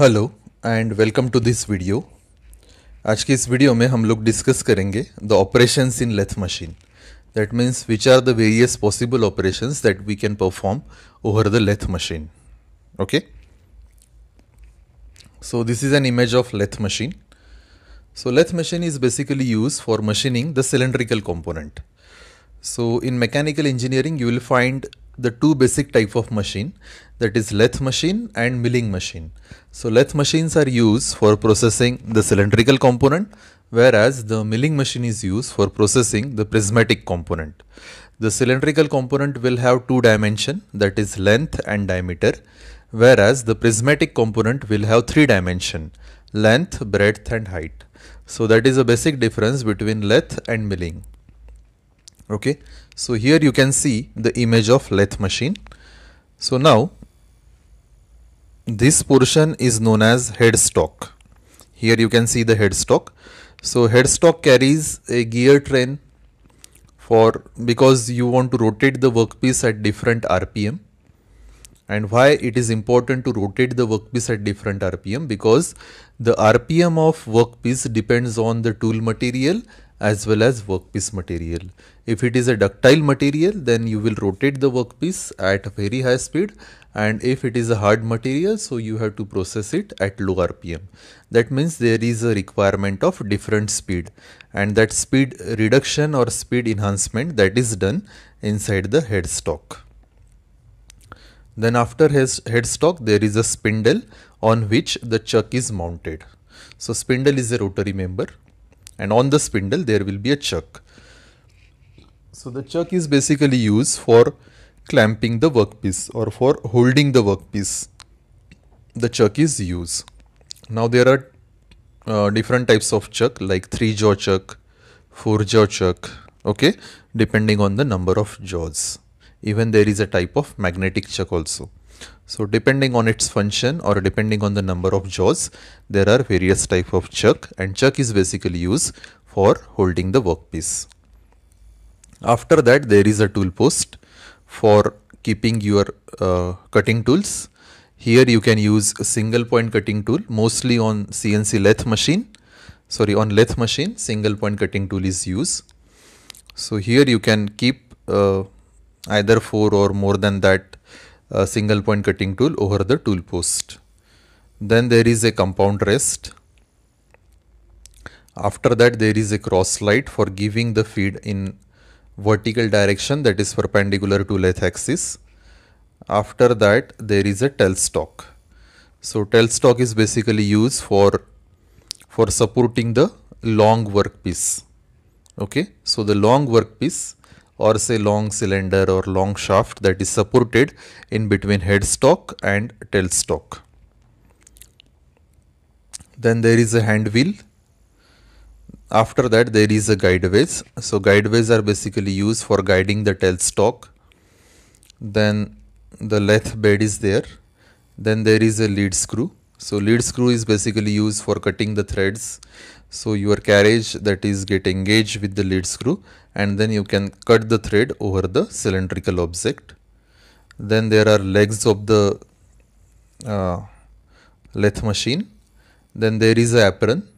Hello and welcome to this video. आज की इस वीडियो में हम लोग डिस्कस करेंगे the operations in lathe machine. That means which are the various possible operations that we can perform over the lathe machine. Okay, so this is an image of lathe machine. So lathe machine is basically used for machining the cylindrical component. So in mechanical engineering you will find the two basic type of machine, that is lathe machine and milling machine. So lathe machines are used for processing the cylindrical component, whereas the milling machine is used for processing the prismatic component. The cylindrical component will have two dimension, that is length and diameter, whereas the prismatic component will have three dimension, length, breadth and height. So that is a basic difference between lathe and milling. Okay, so here you can see the image of lathe machine. So now this portion is known as headstock. Here you can see the headstock. So headstock carries a gear train for, because you want to rotate the workpiece at different RPM. And why it is important to rotate the workpiece at different RPM? Because the RPM of workpiece depends on the tool material as well as workpiece material. If it is a ductile material, then you will rotate the workpiece at a very high speed, and if it is a hard material, so you have to process it at low RPM. That means there is a requirement of different speed, and that speed reduction or speed enhancement, that is done inside the headstock. Then after headstock there is a spindle on which the chuck is mounted. So spindle is a rotary member, and on the spindle there will be a chuck. So the chuck is basically used for clamping the workpiece or for holding the workpiece. The chuck is used. Now there are different types of chuck, like 3-jaw chuck, 4-jaw chuck, okay, depending on the number of jaws. Even there is a type of magnetic chuck also. So depending on its function or depending on the number of jaws, there are various type of chuck, and chuck is basically used for holding the workpiece. After that there is a tool post for keeping your cutting tools. Here you can use a single point cutting tool, mostly on CNC lathe machine. On lathe machine single point cutting tool is used. So here you can keep either 4 or more than that single point cutting tool over the tool post. Then there is a compound rest. After that there is a cross slide for giving the feed in vertical direction, that is perpendicular to lathe axis. After that there is a tailstock. So tailstock is basically used for supporting the long workpiece. Okay, so the long workpiece, or say long cylinder or long shaft, that is supported in between headstock and tailstock. Then there is a hand wheel. After that there is a guideways. So guideways are basically used for guiding the tailstock. Then the lathe bed is there. Then there is a lead screw. So lead screw is basically used for cutting the threads. So your carriage, that is get engaged with the lead screw, and then you can cut the thread over the cylindrical object. Then there are legs of the lathe machine. Then there is a apron.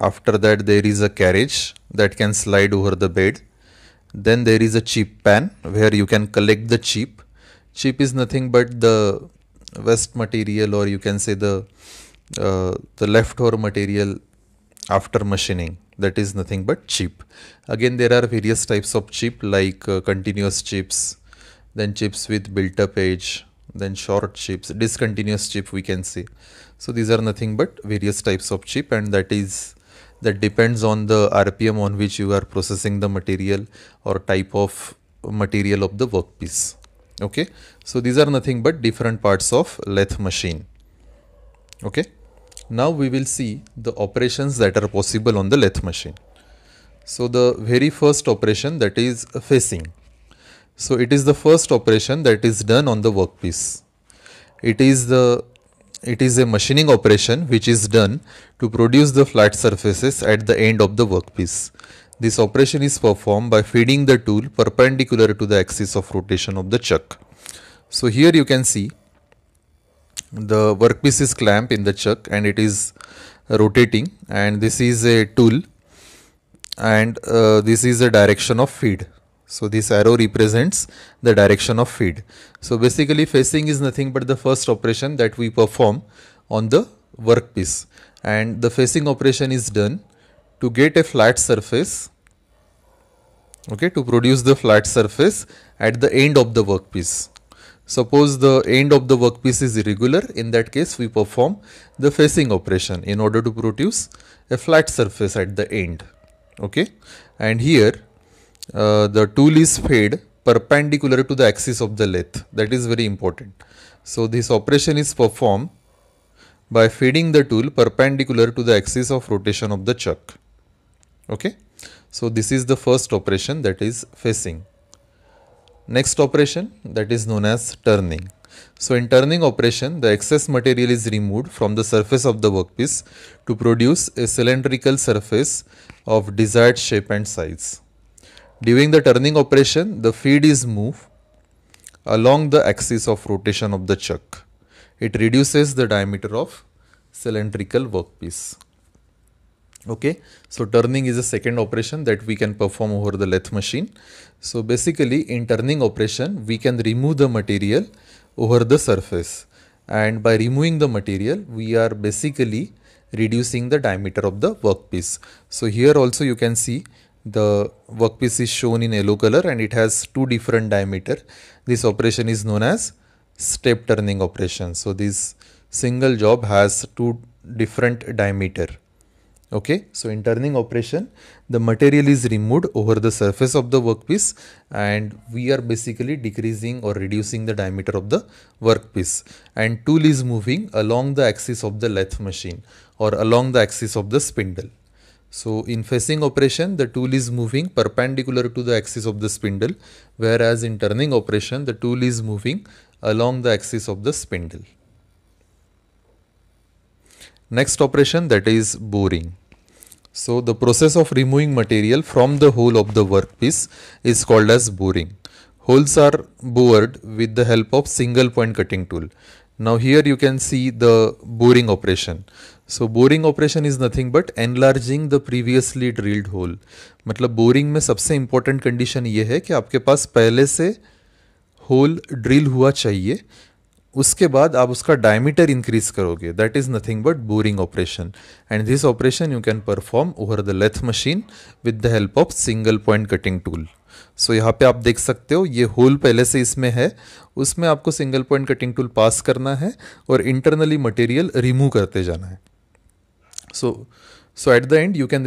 After that there is a carriage that can slide over the bed. Then there is a chip pan where you can collect the chip. Chip is nothing but the waste material, or you can say the leftover material after machining. That is nothing but chip. Again there are various types of chip, like continuous chips, then chips with built up edge, then short chips, discontinuous chip we can say. So these are nothing but various types of chip, and that depends on the RPM on which you are processing the material or type of material of the workpiece. Okay, so these are nothing but different parts of lathe machine. Okay, now we will see the operations that are possible on the lathe machine. So the very first operation, that is facing. So it is the first operation that is done on the workpiece. It is a machining operation which is done to produce the flat surfaces at the end of the workpiece. This operation is performed by feeding the tool perpendicular to the axis of rotation of the chuck. So here you can see The workpiece is clamped in the chuck and it is rotating, and this is a tool, and this is the direction of feed. So this arrow represents the direction of feed. So basically facing is nothing but the first operation that we perform on the workpiece, and the facing operation is done to get a flat surface, okay, to produce the flat surface at the end of the workpiece. Suppose the end of the workpiece is irregular, in that case we perform the facing operation in order to produce a flat surface at the end, okay. And here the tool is fed perpendicular to the axis of the lathe, that is very important. So this operation is performed by feeding the tool perpendicular to the axis of rotation of the chuck, okay. So this is the first operation, that is facing. Next operation, that is known as turning. So in turning operation, the excess material is removed from the surface of the workpiece to produce a cylindrical surface of desired shape and size. During the turning operation, the feed is moved along the axis of rotation of the chuck. It reduces the diameter of cylindrical workpiece. Okay, so turning is a second operation that we can perform over the lathe machine. So basically in turning operation, we can remove the material over the surface, and by removing the material, we are basically reducing the diameter of the workpiece. So here also you can see the workpiece is shown in yellow color and it has two different diameter. This operation is known as step turning operation. So this single job has two different diameter. Okay, so in turning operation, the material is removed over the surface of the workpiece and we are basically decreasing or reducing the diameter of the workpiece, and tool is moving along the axis of the lathe machine or along the axis of the spindle. So in facing operation, the tool is moving perpendicular to the axis of the spindle, whereas in turning operation, the tool is moving along the axis of the spindle. Next operation, that is boring. So the process of removing material from the hole of the workpiece is called as boring. Holes are bored with the help of single point cutting tool. Now here you can see the boring operation. So boring operation is nothing but enlarging the previously drilled hole. मतलब boring में सबसे important condition ये है कि आपके पास पहले से hole drill हुआ चाहिए, उसके बाद आप उसका डायमीटर इंक्रीज करोगे, that is nothing but boring operation, and this operation you can perform over the lathe machine with the help of single point cutting tool. So यहाँ पे आप देख सकते हो ये होल पहले से इसमें है, उसमें आपको सिंगल पॉइंट कटिंग टूल पास करना है और इंटरनली मटेरियल रिमूव करते जाना है. So at the end you can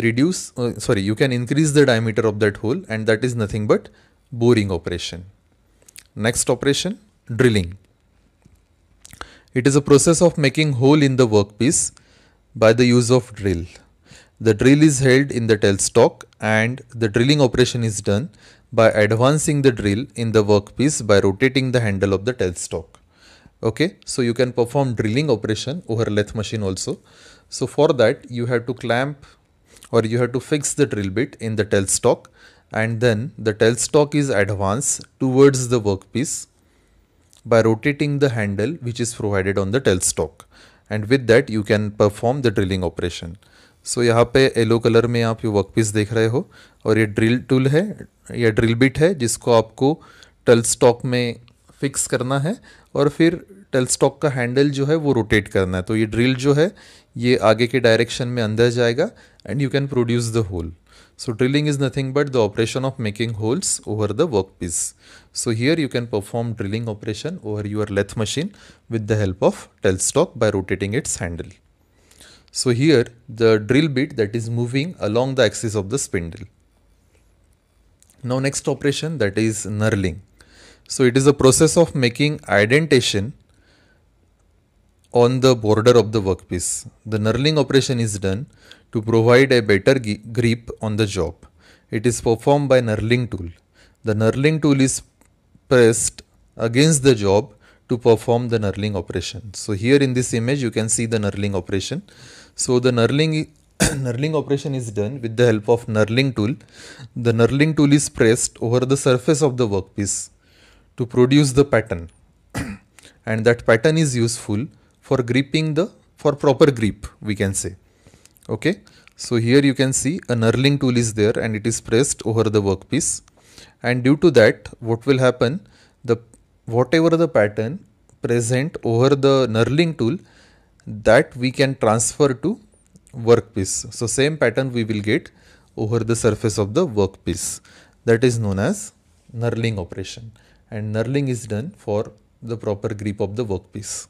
increase the diameter of that hole, and that is nothing but boring operation. Next operation, drilling. It is a process of making hole in the workpiece by the use of drill. The drill is held in the tailstock and the drilling operation is done by advancing the drill in the workpiece by rotating the handle of the tailstock. Okay, so you can perform drilling operation over lathe machine also. So for that you have to clamp or you have to fix the drill bit in the tailstock, and then the tailstock is advanced towards the workpiece by rotating the handle which is provided on the tailstock, and with that you can perform the drilling operation. So यहाँ पे yellow colour में आप ये workpiece देख रहे हो और ये ड्रिल टूल है, ये ड्रिल बिट है जिसको आपको टेलस्टॉक में फिक्स करना है और फिर टेलस्टॉक का हैंडल जो है वो रोटेट करना है. तो ये ड्रिल जो है ये आगे के डायरेक्शन में अंदर जाएगा and you can produce the hole. So drilling is nothing but the operation of making holes over the workpiece. So here you can perform drilling operation over your lathe machine with the help of tailstock by rotating its handle. So here the drill bit that is moving along the axis of the spindle. Now next operation, that is knurling. So it is a process of making indentation on the border of the workpiece. The knurling operation is done to provide a better grip on the job. It is performed by knurling tool. The knurling tool is pressed against the job to perform the knurling operation. So here in this image you can see the knurling operation. So the knurling operation is done with the help of knurling tool. The knurling tool is pressed over the surface of the workpiece to produce the pattern and that pattern is useful for gripping the, for proper grip we can say. Okay, so here you can see a knurling tool is there and it is pressed over the workpiece, and due to that what will happen, the whatever the pattern present over the knurling tool, that we can transfer to workpiece. So same pattern we will get over the surface of the workpiece. That is known as knurling operation, and knurling is done for the proper grip of the workpiece.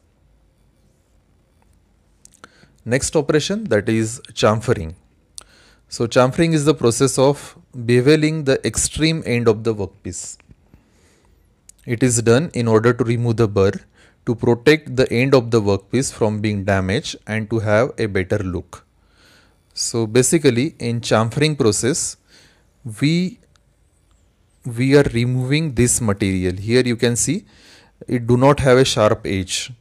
Next operation, that is chamfering. So chamfering is the process of beveling the extreme end of the workpiece. It is done in order to remove the burr, to protect the end of the workpiece from being damaged and to have a better look. So basically in chamfering process, we are removing this material. Here you can see it do not have a sharp edge.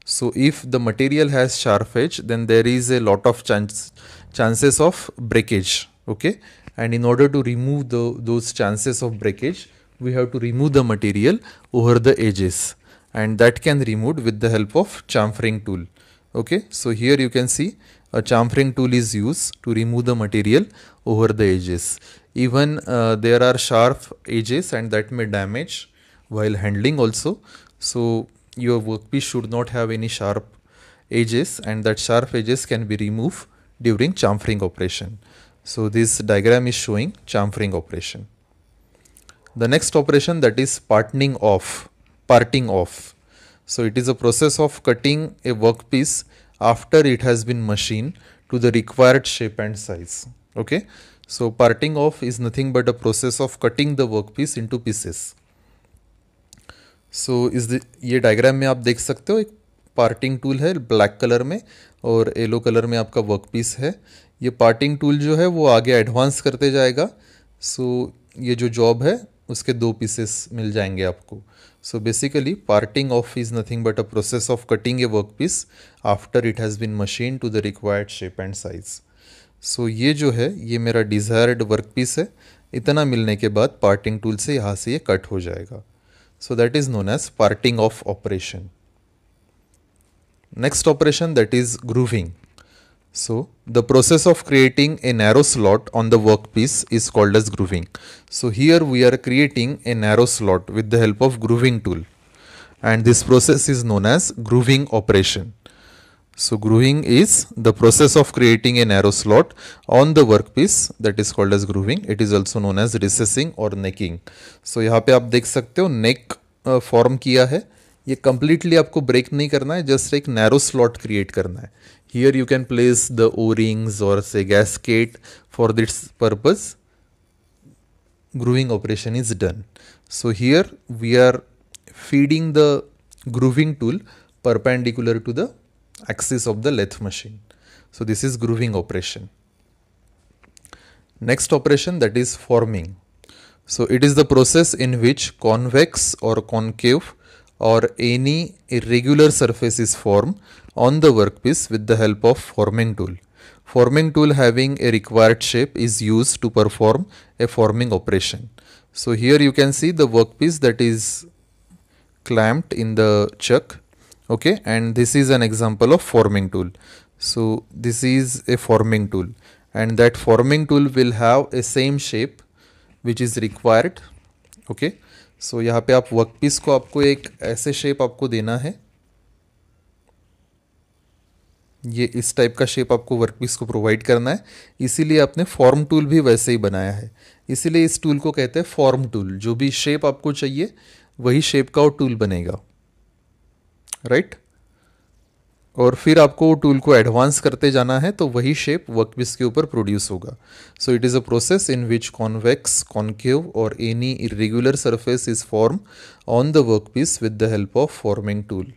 So if the material has sharp edge, then there is a lot of chances of breakage. Okay, and in order to remove those chances of breakage, we have to remove the material over the edges, and that can removed with the help of chamfering tool. Okay, so here you can see a chamfering tool is used to remove the material over the edges. Even there are sharp edges and that may damage while handling also. So your workpiece should not have any sharp edges, and that sharp edges can be removed during chamfering operation. So this diagram is showing chamfering operation. The next operation, that is parting off. So it is a process of cutting a workpiece after it has been machined to the required shape and size. Okay, so parting off is nothing but a process of cutting the workpiece into pieces. सो ये diagram में आप देख सकते हो, एक parting tool है black colour में और येलो कलर में आपका वर्कपीस है. ये पार्टिंग टूल जो है वो आगे एडवांस करते जाएगा. सो ये जो जॉब है उसके दो पीसेस मिल जाएंगे आपको. So basically parting off is nothing but a process of cutting a workpiece after it has been machine to the required shape and size. So ये जो है ये मेरा डिज़ायर्ड वर्कपीस है. इतना मिलने के बाद पार्टिंग टूल से यहाँ से ये कट हो जाएगा. So that is known as parting off operation. Next operation, that is grooving. So the process of creating a narrow slot on the workpiece is called as grooving. So here we are creating a narrow slot with the help of grooving tool, and this process is known as grooving operation. So grooving is the process of creating a narrow slot on the workpiece, that is called as grooving. It is also known as recessing or necking. So यहाँ पे आप देख सकते हो नेक form किया है. ये completely आपको ब्रेक नहीं करना है, जस्ट एक नैरो स्लॉट क्रिएट करना है. Here you can place the O-rings or say gasket. For this purpose grooving operation is done. So here we are feeding the grooving tool perpendicular to the axis of the lathe machine. So this is grooving operation. Next operation, that is forming. So it is the process in which convex or concave or any irregular surface is formed on the workpiece with the help of forming tool. Forming tool having a required shape is used to perform a forming operation. So here you can see the workpiece that is clamped in the chuck. Okay, and this is an example of forming tool. So this is a forming tool, and that forming tool will have a same shape which is required. Okay, so यहाँ पे आप workpiece को आपको एक ऐसे shape आपको देना है. ये इस टाइप का शेप आपको वर्कपीस को प्रोवाइड करना है. इसीलिए आपने फॉर्म टूल भी वैसे ही बनाया है. इसीलिए इस टूल को कहते हैं फॉर्म टूल. जो भी शेप आपको चाहिए वही शेप का वो टूल बनेगा. राइट और फिर आपको वो टूल को एडवांस करते जाना है तो वही शेप वर्कपीस के ऊपर प्रोड्यूस होगा. So it is a process in which convex, concave और any irregular surface is form on the workpiece with the help of forming tool.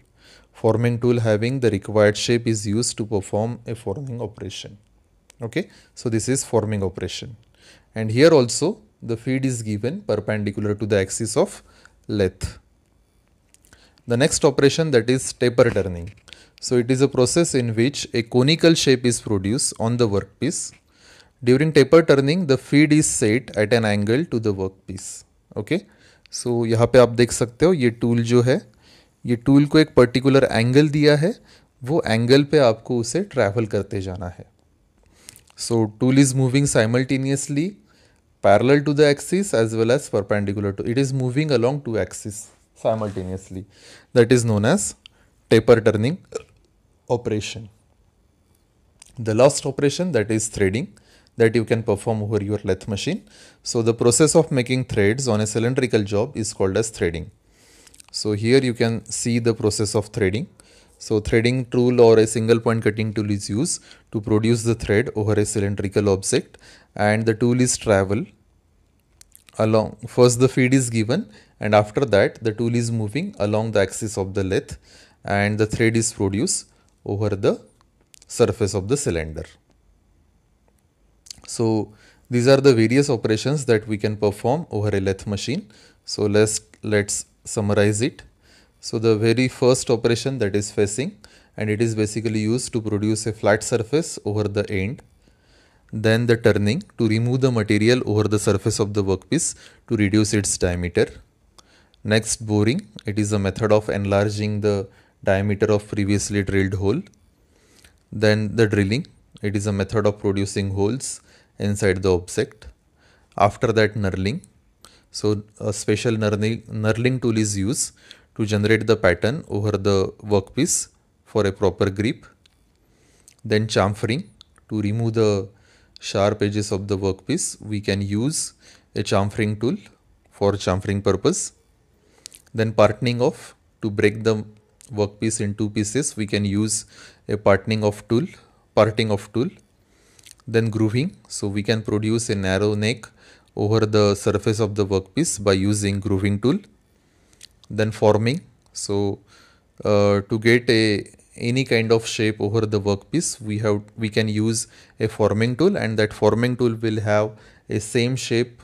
Forming tool having the required shape is used to perform a forming operation. Okay, so this is forming operation, and here also the feed is given perpendicular to the axis of lathe. The next operation, that is taper turning. So it is a process in which a conical shape is produced on the workpiece. During taper turning, the feed is set at an angle to the workpiece. Okay, so यहाँ पे आप देख सकते हो ये tool जो है, ये टूल को एक पर्टिकुलर एंगल दिया है वो एंगल पे आपको उसे ट्रैवल करते जाना है. So tool is moving simultaneously parallel to the axis as well as perpendicular to it. Is moving along two axes simultaneously. That is known as taper turning operation. The last operation, that is threading, that you can perform over your lathe machine. So the process of making threads on a cylindrical job is called as threading. So here you can see the process of threading. So threading tool or a single point cutting tool is used to produce the thread over a cylindrical object, and the tool is travel along. First the feed is given, and after that the tool is moving along the axis of the lathe, and the thread is produced over the surface of the cylinder. So these are the various operations that we can perform over a lathe machine. So let's summarize it. So the very first operation, that is facing, and it is basically used to produce a flat surface over the end. Then the turning, to remove the material over the surface of the workpiece to reduce its diameter. Next, boring, it is a method of enlarging the diameter of previously drilled hole. Then the drilling, it is a method of producing holes inside the object. After that, knurling. So a special knurling tool is used to generate the pattern over the workpiece for a proper grip. Then chamfering, to remove the sharp edges of the workpiece, we can use a chamfering tool for chamfering purpose. Then parting off, to break the workpiece in two pieces, we can use a parting off tool. Then grooving, so we can produce a narrow neck over the surface of the workpiece by using grooving tool. Then forming, so to get any kind of shape over the workpiece, we can use a forming tool, and that forming tool will have a same shape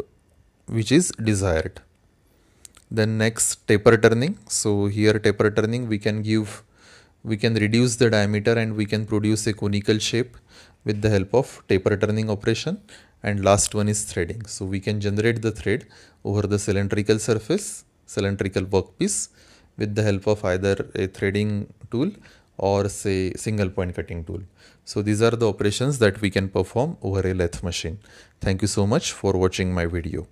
which is desired. Then next, taper turning. So here taper turning, we can reduce the diameter and we can produce a conical shape with the help of taper turning operation. And last one is threading. So we can generate the thread over the cylindrical workpiece with the help of either a threading tool or say single point cutting tool. So these are the operations that we can perform over a lathe machine. Thank you so much for watching my video.